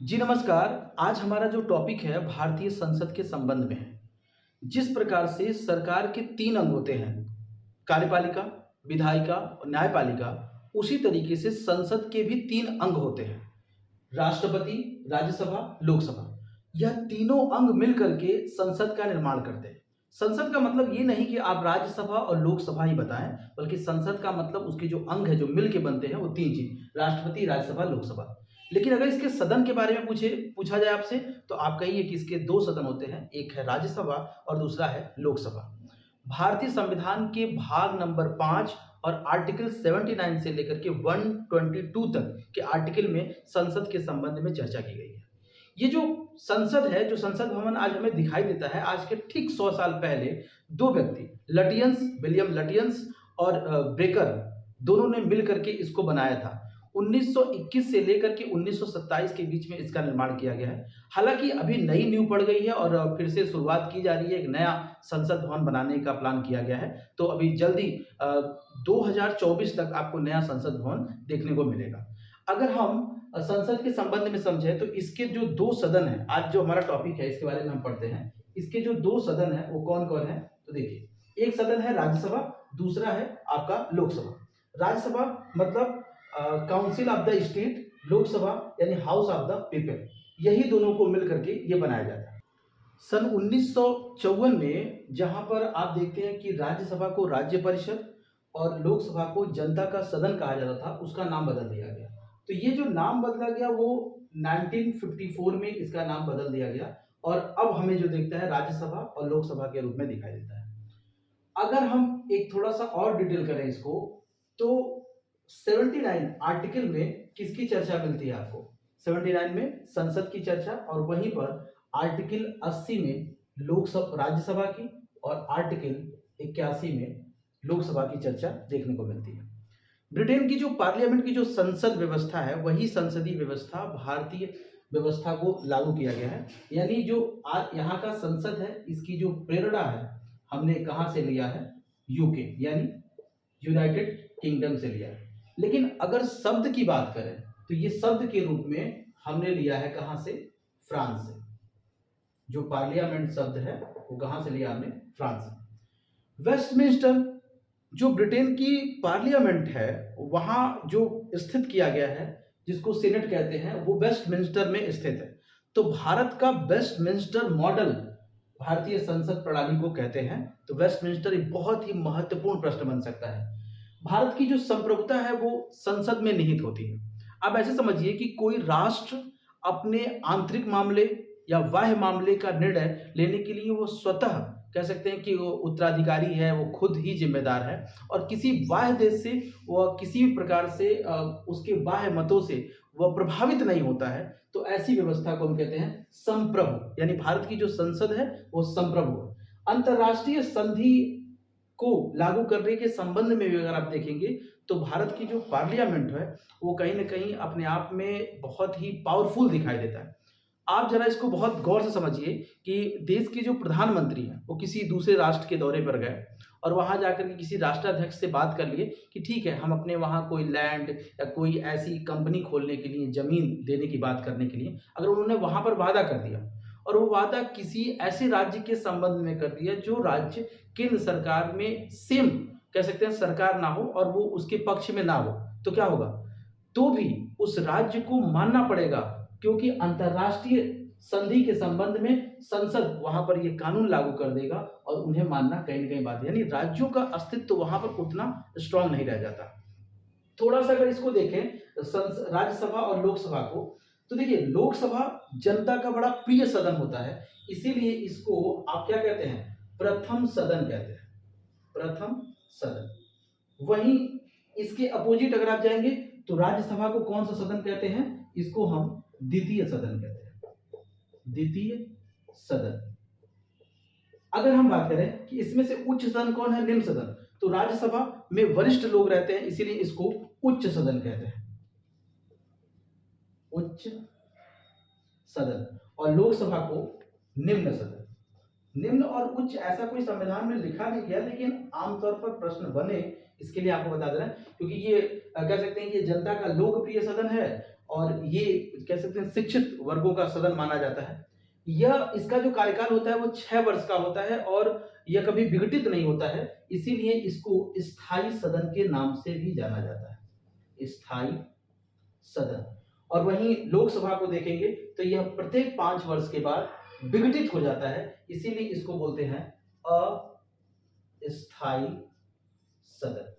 जी नमस्कार। आज हमारा जो टॉपिक है भारतीय संसद के संबंध में है। जिस प्रकार से सरकार के 3 अंग होते हैं, कार्यपालिका, विधायिका और न्यायपालिका, उसी तरीके से संसद के भी 3 अंग होते हैं, राष्ट्रपति, राज्यसभा, लोकसभा। यह तीनों अंग मिलकर के संसद का निर्माण करते हैं। संसद का मतलब ये नहीं कि आप राज्यसभा और लोकसभा ही बताएं, बल्कि संसद का मतलब उसके जो अंग है जो मिल के बनते हैं वो 3 चीज, राष्ट्रपति, राज्यसभा, लोकसभा। लेकिन अगर इसके सदन के बारे में पूछा जाए आपसे, तो आप कहिए कि इसके 2 सदन होते हैं, एक है राज्यसभा और दूसरा है लोकसभा। भारतीय संविधान के भाग नंबर 5 और आर्टिकल 79 से लेकर के 122 तक के आर्टिकल में संसद के संबंध में चर्चा की गई है। ये जो संसद है, जो संसद भवन आज हमें दिखाई देता है, आज के ठीक 100 साल पहले 2 व्यक्ति, विलियम लटियंस और ब्रेकर, दोनों ने मिलकर के इसको बनाया था। 1921 से लेकर के 1927 के बीच में इसका निर्माण किया गया है। हालांकि अभी नई नींव पड़ गई है और फिर से शुरुआत की जा रही है, एक नया संसद भवन बनाने का प्लान किया गया है। तो अभी जल्दी 2024 तक आपको नया संसद भवन देखने को मिलेगा। अगर हम संसद के संबंध में समझे तो इसके जो 2 सदन हैं, आज जो हमारा टॉपिक है इसके बारे में हम पढ़ते हैं। इसके जो 2 सदन हैं वो कौन कौन है, तो देखिए, एक सदन है राज्यसभा, दूसरा है आपका लोकसभा। राज्यसभा मतलब council of the state, Lok Sabha यानी हाउस ऑफ द पीपल। यही दोनों को मिलकर के ये बनाया जाता है। सन 1954 में जहां पर आप देखते हैं कि राज्यसभा को राज्य परिषद और लोकसभा को जनता का सदन कहा जाता था, उसका नाम बदल दिया गया। तो ये जो नाम बदला गया वो 1954 में इसका नाम बदल दिया गया और अब हमें जो देखता है राज्यसभा और लोकसभा के रूप में दिखाई देता है। अगर हम एक थोड़ा सा और डिटेल करें इसको, तो 79 आर्टिकल में किसकी चर्चा मिलती है आपको? 79 में संसद की चर्चा, और वहीं पर आर्टिकल 80 में लोकसभा राज्यसभा की और आर्टिकल 81 में लोकसभा की चर्चा देखने को मिलती है। ब्रिटेन की जो पार्लियामेंट की जो संसद व्यवस्था है, वही संसदीय व्यवस्था भारतीय व्यवस्था को लागू किया गया है। यानी जो यहाँ का संसद है, इसकी जो प्रेरणा है हमने कहां से लिया है? यूके यानी यूनाइटेड किंगडम से लिया है। लेकिन अगर शब्द की बात करें तो ये शब्द के रूप में हमने लिया है कहां से? फ्रांस से। जो पार्लियामेंट शब्द है वो कहां से लिया हमने? फ्रांस से। वेस्टमिंस्टर जो ब्रिटेन की पार्लियामेंट है वहां जो स्थित किया गया है, जिसको सीनेट कहते हैं, वो वेस्टमिंस्टर में स्थित है। तो भारत का वेस्टमिंस्टर मॉडल भारतीय संसद प्रणाली को कहते हैं। तो वेस्टमिंस्टर एक बहुत ही महत्वपूर्ण प्रश्न बन सकता है। भारत की जो संप्रभुता है वो संसद में निहित होती है। आप ऐसे समझिए कि कोई राष्ट्र अपने आंतरिक मामले या बाह्य मामले का निर्णय लेने के लिए वो स्वतः कह सकते हैं कि वो उत्तराधिकारी है, वो खुद ही जिम्मेदार है, और किसी बाह्य देश से वह किसी भी प्रकार से उसके बाह्य मतों से वह प्रभावित नहीं होता है। तो ऐसी व्यवस्था को हम कहते हैं संप्रभु। यानी भारत की जो संसद है वो संप्रभु है। अंतरराष्ट्रीय संधि को लागू करने के संबंध में भी अगर आप देखेंगे तो भारत की जो पार्लियामेंट है वो कहीं ना कहीं अपने आप में बहुत ही पावरफुल दिखाई देता है। आप जरा इसको बहुत गौर से समझिए कि देश के जो प्रधानमंत्री हैं वो किसी दूसरे राष्ट्र के दौरे पर गए और वहां जाकर के किसी राष्ट्राध्यक्ष से बात कर लिए कि ठीक है, हम अपने वहां कोई लैंड या कोई ऐसी कंपनी खोलने के लिए, जमीन देने की बात करने के लिए, अगर उन्होंने वहां पर वादा कर दिया और वो वादा किसी ऐसे राज्य के संबंध में कर दिया जो राज्य केंद्र सरकार में सेम कह सकते हैं सरकार ना हो और वो उसके पक्ष में ना हो, तो क्या होगा? तो भी उस राज्य को मानना पड़ेगा, क्योंकि अंतरराष्ट्रीय संधि के संबंध में संसद वहां पर ये कानून लागू कर देगा और उन्हें मानना कहीं ना कहीं बात है। यानी राज्यों का अस्तित्व तो वहां पर उतना स्ट्रांग नहीं रह जाता। थोड़ा सा अगर इसको देखें राज्यसभा और लोकसभा को, तो देखिए, लोकसभा जनता का बड़ा प्रिय सदन होता है, इसीलिए इसको आप क्या कहते हैं? प्रथम सदन कहते हैं, प्रथम सदन। वहीं इसके अपोजिट अगर आप जाएंगे तो राज्यसभा को कौन सा सदन कहते हैं? इसको हम द्वितीय सदन कहते हैं, द्वितीय सदन। अगर हम बात करें कि इसमें से उच्च सदन कौन है, निम्न सदन, तो राज्यसभा में वरिष्ठ लोग रहते हैं, इसीलिए इसको उच्च सदन कहते हैं, उच्च सदन, और लोकसभा को निम्न सदन। निम्न और उच्च ऐसा कोई संविधान में लिखा नहीं गया, लेकिन आमतौर पर प्रश्न बने इसके लिए आपको बता दे रहे हैं, क्योंकि ये कह सकते हैं कि ये जनता का लोकप्रिय सदन है और ये कह सकते हैं शिक्षित वर्गों का सदन माना जाता है। यह इसका जो कार्यकाल होता है वो 6 वर्ष का होता है और यह कभी विघटित नहीं होता है, इसीलिए इसको स्थायी सदन के नाम से भी जाना जाता है, स्थायी सदन। और वहीं लोकसभा को देखेंगे तो यह प्रत्येक 5 वर्ष के बाद विघटित हो जाता है, इसीलिए इसको बोलते हैं अस्थायी सदन।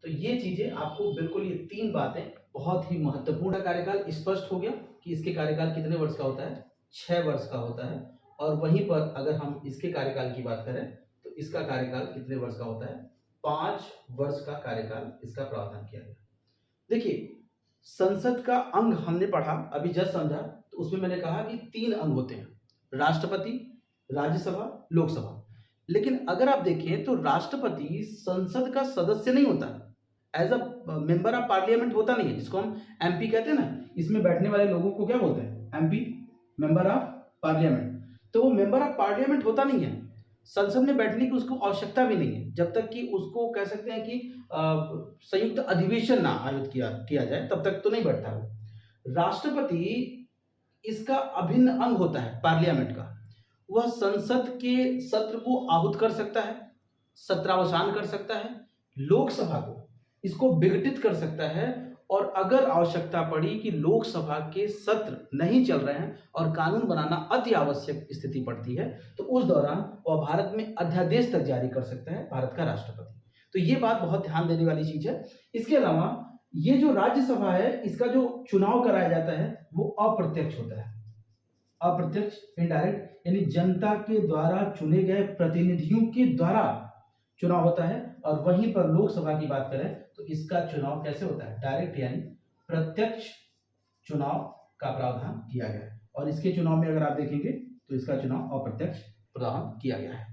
तो ये चीजें आपको बिल्कुल, ये 3 बातें बहुत ही महत्वपूर्ण। कार्यकाल स्पष्ट हो गया कि इसके कार्यकाल कितने वर्ष का होता है, 6 वर्ष का होता है। और वहीं पर अगर हम इसके कार्यकाल की बात करें तो इसका कार्यकाल कितने वर्ष का होता है, 5 वर्ष का कार्यकाल इसका प्रावधान किया गया। देखिए, संसद का अंग हमने पढ़ा, अभी जस्ट समझा, तो उसमें मैंने कहा कि 3 अंग होते हैं, राष्ट्रपति, राज्यसभा, लोकसभा। लेकिन अगर आप देखें तो राष्ट्रपति संसद का सदस्य नहीं होता, as a member of parliament होता नहीं है, जिसको हम एमपी कहते हैं ना। इसमें बैठने वाले लोगों को क्या बोलते हैं, एमपी, मेंबर ऑफ पार्लियामेंट। तो वो मेंबर ऑफ पार्लियामेंट होता नहीं है, संसद में बैठने की उसको आवश्यकता भी नहीं है, जब तक कि उसको कह सकते हैं कि संयुक्त अधिवेशन ना आयोजित किया जाए, तब तक तो नहीं बैठता वो। राष्ट्रपति इसका अभिन्न अंग होता है पार्लियामेंट का। वह संसद के सत्र को आहूत कर सकता है, सत्रावसान कर सकता है, लोकसभा को इसको विघटित कर सकता है, और अगर आवश्यकता पड़ी कि लोकसभा के सत्र नहीं चल रहे हैं और कानून बनाना अति आवश्यक स्थिति पड़ती है, तो उस दौरान वह भारत में अध्यादेश तक जारी कर सकता है, भारत का राष्ट्रपति। तो ये बात बहुत ध्यान देने वाली चीज है। इसके अलावा ये जो राज्यसभा है, इसका जो चुनाव कराया जाता है वो अप्रत्यक्ष होता है, अप्रत्यक्ष, इनडायरेक्ट, यानी जनता के द्वारा चुने गए प्रतिनिधियों के द्वारा चुनाव होता है। और वहीं पर लोकसभा की बात करें तो इसका चुनाव कैसे होता है, डायरेक्ट, यानी प्रत्यक्ष चुनाव का प्रावधान किया गया है। और इसके चुनाव में अगर आप देखेंगे तो इसका चुनाव अप्रत्यक्ष प्रावधान किया गया है।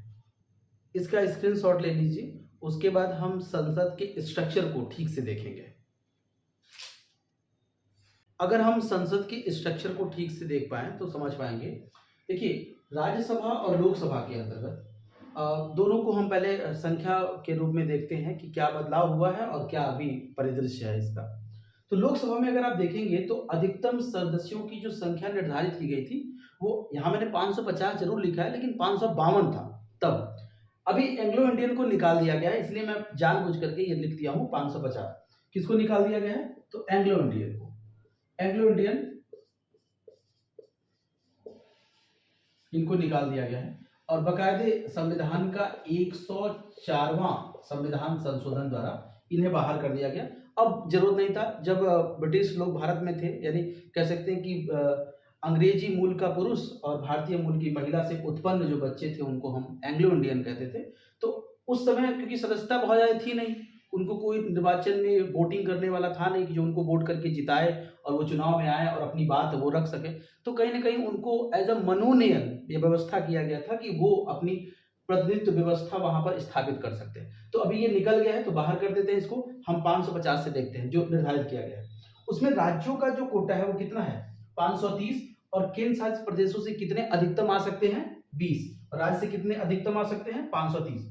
इसका स्क्रीनशॉट ले लीजिए, उसके बाद हम संसद के स्ट्रक्चर को ठीक से देखेंगे। अगर हम संसद के स्ट्रक्चर को ठीक से देख पाए तो समझ पाएंगे। देखिए, राज्यसभा और लोकसभा के अंतर्गत दोनों को हम पहले संख्या के रूप में देखते हैं कि क्या बदलाव हुआ है और क्या अभी परिदृश्य है इसका। तो लोकसभा में अगर आप देखेंगे तो अधिकतम सदस्यों की जो संख्या निर्धारित की गई थी, वो यहाँ मैंने 550 जरूर लिखा है, लेकिन 552 था तब। अभी एंग्लो इंडियन को निकाल दिया गया है, इसलिए मैं जानबूझ करके ये लिख दिया हूँ 550। किसको निकाल दिया गया है, तो एंग्लो इंडियन को, एंग्लो इंडियन इनको निकाल दिया गया है। और बकायदे संविधान का 104वां संविधान संशोधन द्वारा इन्हें बाहर कर दिया गया। अब जरूरत नहीं था, जब ब्रिटिश लोग भारत में थे, यानी कह सकते हैं कि अंग्रेजी मूल का पुरुष और भारतीय मूल की महिला से उत्पन्न जो बच्चे थे उनको हम एंग्लो इंडियन कहते थे। तो उस समय क्योंकि सदस्यता बहुत ज़्यादा थी नहीं, उनको कोई निर्वाचन में वोटिंग करने वाला था नहीं कि जो उनको वोट करके जिताए और वो चुनाव में आए और अपनी बात वो रख सके, तो कहीं ना कहीं उनको एज अ मनोनयन ये व्यवस्था किया गया था कि वो अपनी प्रतिनिधित्व व्यवस्था वहां पर स्थापित कर सकते हैं। तो अभी ये निकल गया है तो बाहर कर देते हैं इसको। हम 550 से देखते हैं जो निर्धारित किया गया है। उसमें राज्यों का जो कोटा है वो कितना है, 530, और केंद्र शासित प्रदेशों से कितने अधिकतम आ सकते हैं, 20, और राज्य से कितने अधिकतम आ सकते हैं, 530।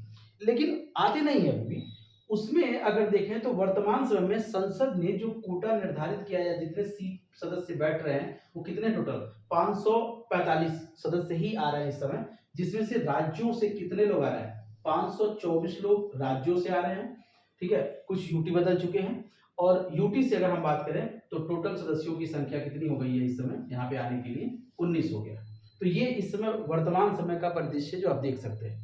लेकिन आते नहीं है अभी भी। उसमें अगर देखें तो वर्तमान समय में संसद ने जो कोटा निर्धारित किया है, जितने सीट सदस्य बैठ रहे हैं वो कितने, टोटल 545 सदस्य ही आ रहे हैं इस समय, जिसमें से राज्यों से कितने लोग आ रहे हैं, 524 लोग राज्यों से आ रहे हैं। ठीक है, कुछ यूटी बदल चुके हैं, और यूटी से अगर हम बात करें तो टोटल सदस्यों की संख्या कितनी हो गई है इस समय यहाँ पे आने के लिए, 19 हो गया। तो ये इस समय वर्तमान समय का परिदृश्य जो आप देख सकते हैं।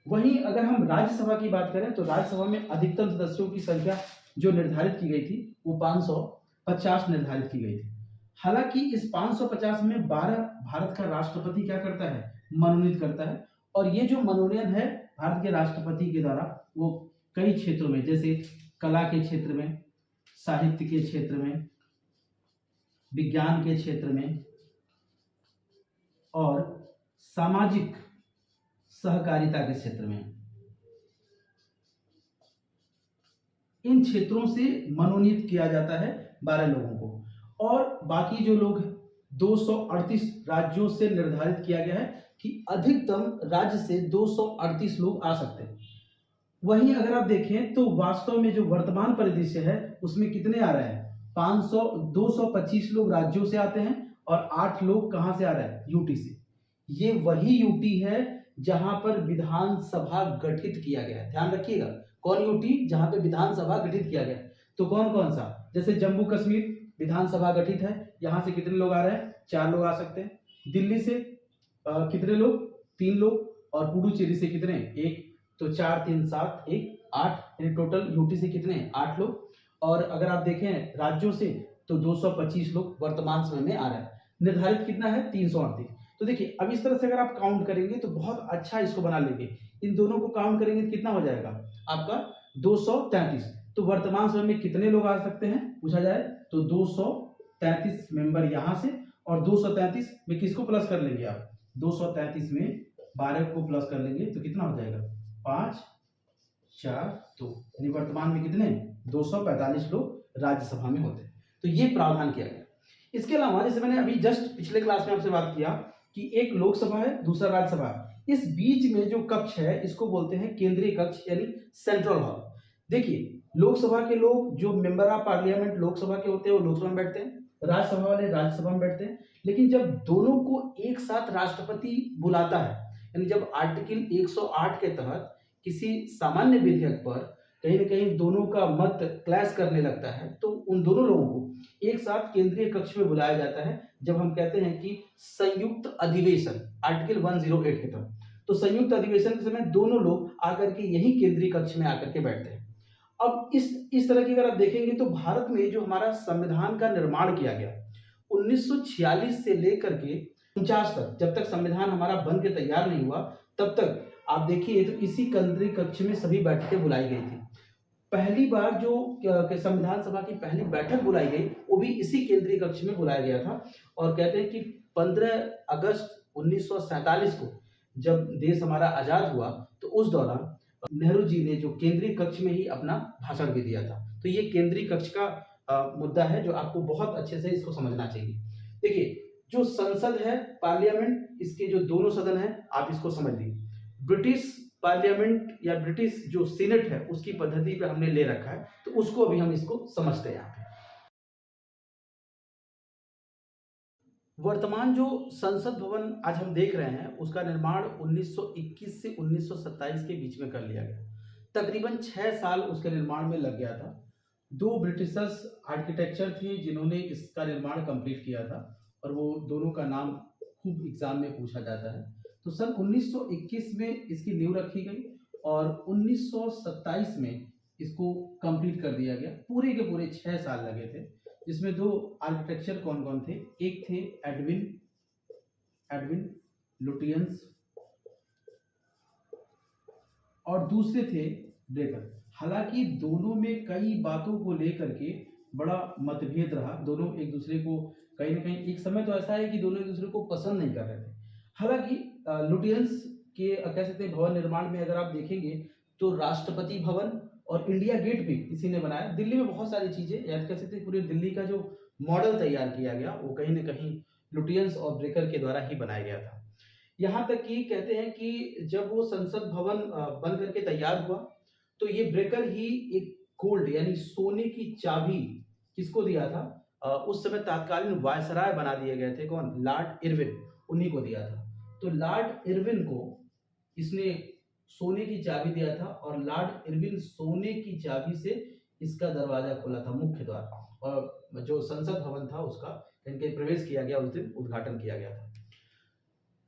वहीं अगर हम राज्यसभा की बात करें तो राज्यसभा में अधिकतम सदस्यों की संख्या जो निर्धारित की गई थी वो 550 निर्धारित की गई थी। हालांकि इस 550 में 12 भारत का राष्ट्रपति क्या करता है, मनोनीत करता है। और ये जो मनोनयन है भारत के राष्ट्रपति के द्वारा, वो कई क्षेत्रों में, जैसे कला के क्षेत्र में, साहित्य के क्षेत्र में, विज्ञान के क्षेत्र में, और सामाजिक सहकारिता के क्षेत्र में, इन क्षेत्रों से मनोनीत किया जाता है 12 लोगों को। और बाकी जो लोग 238 राज्यों से निर्धारित किया गया है कि अधिकतम राज्य से 238 लोग आ सकते हैं। वहीं अगर आप देखें तो वास्तव में जो वर्तमान परिदृश्य है उसमें कितने आ रहे हैं, 500 225 लोग राज्यों से आते हैं और 8 लोग कहां से आ रहे हैं, यूटी से। ये वही यूटी है जहां पर विधानसभा गठित किया गया है, ध्यान रखिएगा। कौन यूटी, जहां पे विधानसभा गठित किया गया है। तो कौन कौन सा, जैसे जम्मू कश्मीर विधानसभा गठित है, यहां से कितने लोग आ रहे हैं, 4 लोग आ सकते हैं। दिल्ली से कितने लोग, 3 लोग, और पुडुचेरी से कितने, 1। तो 4 3 7 1 8, यानी टोटल यूटी से कितने, 8 लोग। और अगर आप देखें राज्यों से तो 225 लोग वर्तमान समय में आ रहा है। निर्धारित कितना है, 338। तो देखिए अब इस तरह से अगर आप काउंट करेंगे तो बहुत अच्छा इसको बना लेंगे। इन दोनों को काउंट करेंगे तो कितना हो जाएगा आपका, 233। तो वर्तमान समय में कितने लोग आ सकते हैं पूछा जाए तो 233 मेंबर यहां से, और 233 में किसको प्लस कर लेंगे आप, 233 में 12 को प्लस कर लेंगे तो कितना हो जाएगा, 5 4 2, यानी वर्तमान में कितने, 245 लोग राज्यसभा में होते हैं। तो ये प्रावधान किया गया। इसके अलावा जैसे मैंने अभी जस्ट पिछले क्लास में आपसे बात किया कि एक लोकसभा है, दूसरा राज्यसभा है। इस बीच में जो कक्ष है इसको बोलते हैं केंद्रीय कक्ष यानी सेंट्रल हॉल। देखिए लोकसभा के लोग जो मेंबर ऑफ पार्लियामेंट लोकसभा के होते हैं वो लोकसभा में बैठते हैं, राज्यसभा वाले राज्यसभा में बैठते हैं। लेकिन जब दोनों को एक साथ राष्ट्रपति बुलाता है, यानी जब आर्टिकल 108 के तहत किसी सामान्य विधेयक पर कहीं न कहीं दोनों का मत क्लैश करने लगता है, तो उन दोनों लोगों को एक साथ केंद्रीय कक्ष में बुलाया जाता है, जब हम कहते हैं कि संयुक्त अधिवेशन आर्टिकल 108 के तहत। तो संयुक्त अधिवेशन के समय दोनों लोग आकर के यही केंद्रीय कक्ष में आकर के बैठते हैं। अब इस तरह की अगर आप देखेंगे तो भारत में जो हमारा संविधान का निर्माण किया गया 1946 से लेकर के 49 तक, जब तक संविधान हमारा बन के तैयार नहीं हुआ तब तक आप देखिए तो इसी केंद्रीय कक्ष में सभी बैठकें बुलाई गई थी। पहली बार जो संविधान सभा की पहली बैठक बुलाई गई वो भी इसी केंद्रीय कक्ष में बुलाया गया था। और कहते हैं कि 15 अगस्त 1947 को जब देश हमारा आजाद हुआ तो उस दौरान नेहरू जी ने जो केंद्रीय कक्ष में ही अपना भाषण भी दिया था। तो ये केंद्रीय कक्ष का मुद्दा है जो आपको बहुत अच्छे से इसको समझना चाहिए। देखिए जो संसद है पार्लियामेंट, इसके जो दोनों सदन है आप इसको समझ लीजिए। ब्रिटिश पार्लियामेंट या ब्रिटिश जो सीनेट है उसकी पद्धति पे हमने ले रखा है, तो उसको अभी हम इसको समझते हैं यहाँ पे। वर्तमान जो संसद भवन आज हम देख रहे हैं उसका निर्माण 1921 से 1927 के बीच में कर लिया गया। तकरीबन 6 साल उसके निर्माण में लग गया था। 2 ब्रिटिशर्स आर्किटेक्चर थे जिन्होंने इसका निर्माण कंप्लीट किया था, और वो दोनों का नाम खूब एग्जाम में पूछा जाता है। तो सन 1921 में इसकी नींव रखी गई और 1927 में इसको कंप्लीट कर दिया गया। पूरे के पूरे 6 साल लगे थे, जिसमें 2 आर्किटेक्चर कौन कौन थे, एक थे एडविन लुटियंस और दूसरे थे ब्रेकर। हालांकि दोनों में कई बातों को लेकर के बड़ा मतभेद रहा, दोनों एक दूसरे को कहीं ना कहीं, एक समय तो ऐसा है कि दोनों एक दूसरे को पसंद नहीं कर रहे थे। हालांकि लुटियंस के कह सकते हैं भवन निर्माण में अगर आप देखेंगे तो राष्ट्रपति भवन और इंडिया गेट भी इसी ने बनाया। दिल्ली में बहुत सारी चीजें याद कर सकते हैं, पूरे दिल्ली का जो मॉडल तैयार किया गया वो कहीं ना कहीं लुटियंस और ब्रेकर के द्वारा ही बनाया गया था। यहाँ तक कि कहते हैं कि जब वो संसद भवन बन करके तैयार हुआ तो ये ब्रेकर ही एक गोल्ड यानी सोने की चाबी किसको दिया था, उस समय तत्कालीन वायसराय बना दिए गए थे, कौन, लॉर्ड इरविन, उन्हीं को दिया था। तो लॉर्ड इरविन को इसने सोने की चाबी दिया था और लॉर्ड इरविन सोने की चाबी से इसका दरवाजा खोला था, मुख्य द्वार, और जो संसद भवन था उसका इनके प्रवेश किया गया, उस दिन उद्घाटन किया गया था।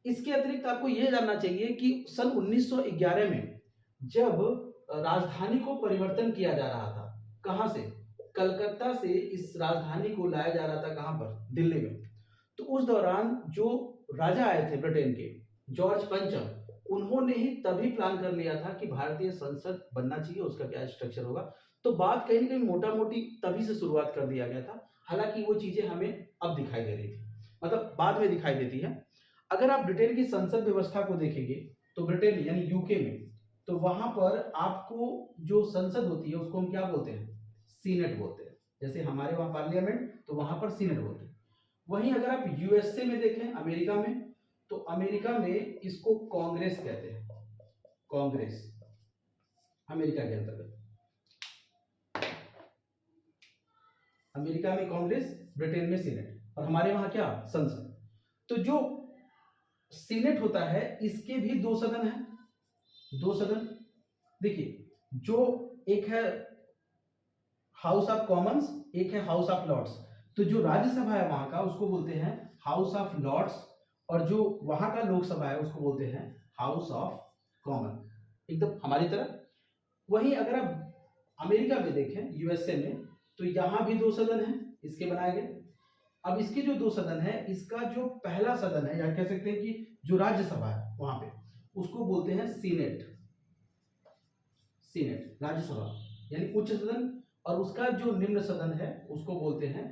इसके अतिरिक्त आपको यह जानना चाहिए कि सन 1911 में जब राजधानी को परिवर्तन किया जा रहा था, कहां से, कलकत्ता से इस राजधानी को लाया जा रहा था, कहां पर, दिल्ली में। तो उस दौरान जो राजा आए थे ब्रिटेन के, जॉर्ज पंचम, उन्होंने ही तभी प्लान कर लिया था कि भारतीय संसद बनना चाहिए, उसका क्या स्ट्रक्चर होगा। तो बात कहीं ना कहीं मोटा मोटी तभी से शुरुआत कर दिया गया था। हालांकि वो चीजें हमें अब दिखाई दे रही थी, मतलब बाद में दिखाई देती है। अगर आप ब्रिटेन की संसद व्यवस्था को देखेंगे तो ब्रिटेन यानी यूके में, तो वहां पर आपको जो संसद होती है उसको हम क्या बोलते हैं, सीनेट बोलते हैं। जैसे हमारे वहां पार्लियामेंट, तो वहां पर सीनेट बोलते हैं। वहीं अगर आप यूएसए में देखें, अमेरिका में, तो अमेरिका में इसको कांग्रेस कहते हैं, कांग्रेस, अमेरिका के अंतर्गत। अमेरिका में कांग्रेस, ब्रिटेन में सीनेट, और हमारे वहां क्या, संसद। तो जो सीनेट होता है इसके भी दो सदन हैं, दो सदन। देखिए, जो एक है हाउस ऑफ कॉमन्स, एक है हाउस ऑफ लॉर्ड्स। तो जो राज्यसभा है वहां का उसको बोलते हैं हाउस ऑफ लॉर्ड्स, और जो वहां का लोकसभा है उसको बोलते हैं हाउस ऑफ कॉमन, एकदम हमारी तरह। वहीं अगर आप अमेरिका में देखें, यूएसए में, तो यहां भी दो सदन हैं इसके बनाए गए। अब इसके जो दो सदन है, इसका जो पहला सदन है, या कह सकते हैं कि जो राज्यसभा है वहां पे, उसको बोलते हैं सीनेट, सीनेट राज्यसभा यानी उच्च सदन। और उसका जो निम्न सदन है उसको बोलते हैं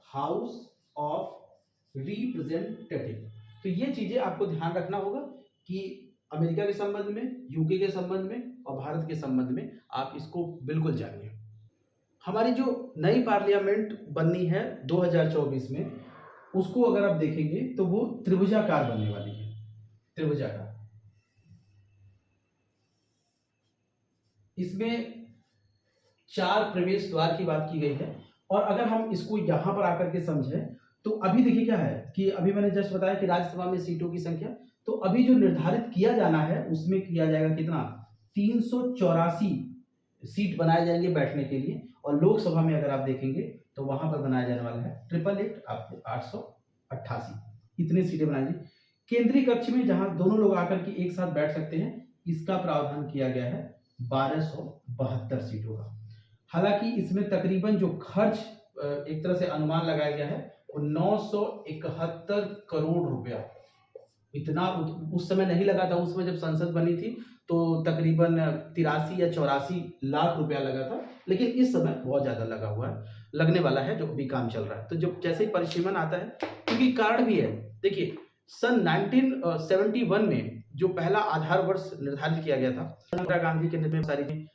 हाउस ऑफ रिप्रेजेंटेटिव। तो ये चीजें आपको ध्यान रखना होगा कि अमेरिका के संबंध में, यूके के संबंध में और भारत के संबंध में आप इसको बिल्कुल जानिए। हमारी जो नई पार्लियामेंट बननी है 2024 में, उसको अगर आप देखेंगे तो वो त्रिभुजाकार बनने वाली है, त्रिभुजाकार। इसमें 4 प्रवेश द्वार की बात की गई है। और अगर हम इसको यहां पर आकर के समझें तो अभी देखिए क्या है कि अभी मैंने जस्ट बताया कि राज्यसभा में सीटों की संख्या, तो अभी जो निर्धारित किया जाना है उसमें किया जाएगा कितना, 384 सीट बनाए जाएंगे बैठने के लिए। और लोकसभा में अगर आप देखेंगे तो वहां पर बनाया जाने वाला है 888 आपको 888 इतनी सीटें बनाएंगे। केंद्रीय कक्ष में जहां दोनों लोग आकर के एक साथ बैठ सकते हैं, इसका प्रावधान किया गया है 1272 सीटों का। हालांकि इसमें तकरीबन जो खर्च एक तरह से अनुमान लगाया गया है वो 971 करोड़ रुपया, इतना उस समय नहीं लगा था। उस समय जब संसद बनी थी तो तकरीबन 83 या 84 लाख रुपया लगा था, लेकिन इस समय बहुत ज्यादा लगा हुआ है, लगने वाला है, जो भी काम चल रहा है। तो जब जैसे ही परिसीमन आता है, क्योंकि कारण भी है, देखिए सन 1971 में जो पहला आधार वर्ष निर्धारित किया गया था, इंदिरा गांधी के नेतृत्व में सारी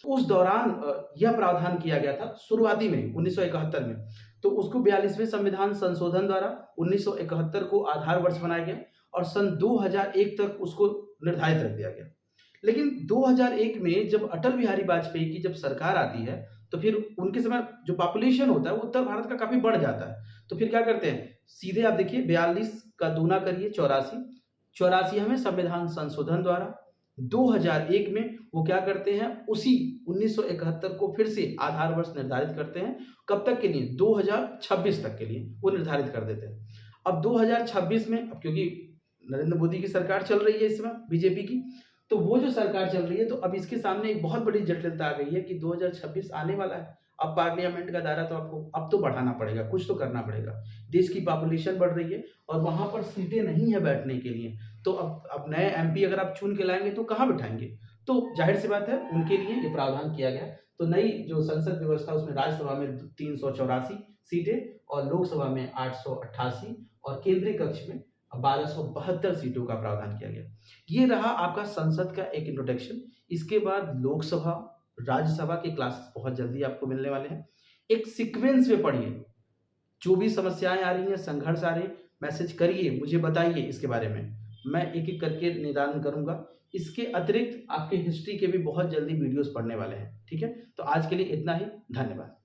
उस दौरान यह प्रावधान किया गया था शुरुआती में 1971 में। तो उसको 42वें संविधान संशोधन द्वारा 1971 को आधार वर्ष बनाया गया और सन 2001 तक उसको निर्धारित रख दिया गया। लेकिन 2001 में जब अटल बिहारी वाजपेयी की जब सरकार आती है तो फिर उनके समय जो पॉपुलेशन होता है वो उत्तर भारत का काफी बढ़ जाता है। तो फिर क्या करते हैं, सीधे आप देखिए 42 का दूना करिए 84 में संविधान संशोधन द्वारा 2001 में वो क्या करते हैं, उसी 1971 को फिर से आधार वर्ष निर्धारित करते हैं। कब तक के लिए, 2026 तक के लिए वो निर्धारित कर देते हैं। अब 2026 में, अब क्योंकि नरेंद्र मोदी की सरकार चल रही है इस समय, बीजेपी की, तो वो जो सरकार चल रही है, तो अब इसके सामने एक बहुत बड़ी जटिलता आ गई है कि 2026 आने वाला है। अब पार्लियामेंट का दायरा तो आपको अब तो बढ़ाना पड़ेगा, कुछ तो करना पड़ेगा। देश की पॉपुलेशन बढ़ रही है और वहां पर सीटें नहीं है बैठने के लिए, तो अब नए एमपी अगर आप चुन के लाएंगे तो कहाँ बैठाएंगे। तो जाहिर सी बात है उनके लिए ये प्रावधान किया गया। तो नई जो संसद व्यवस्था, उसमें राज्यसभा में 384 सीटें और लोकसभा में 888 और केंद्रीय कक्ष में 1272 सीटों का प्रावधान किया गया। ये रहा आपका संसद का एक इंट्रोडक्शन। इसके बाद लोकसभा, राज्यसभा के क्लासेस बहुत जल्दी आपको मिलने वाले हैं। एक सीक्वेंस में पढ़िए, जो भी समस्याएं आ रही हैं, संघर्ष आ रहे हैं, मैसेज करिए, मुझे बताइए इसके बारे में, मैं एक एक करके निदान करूंगा। इसके अतिरिक्त आपके हिस्ट्री के भी बहुत जल्दी वीडियोस पढ़ने वाले हैं, ठीक है। तो आज के लिए इतना ही, धन्यवाद।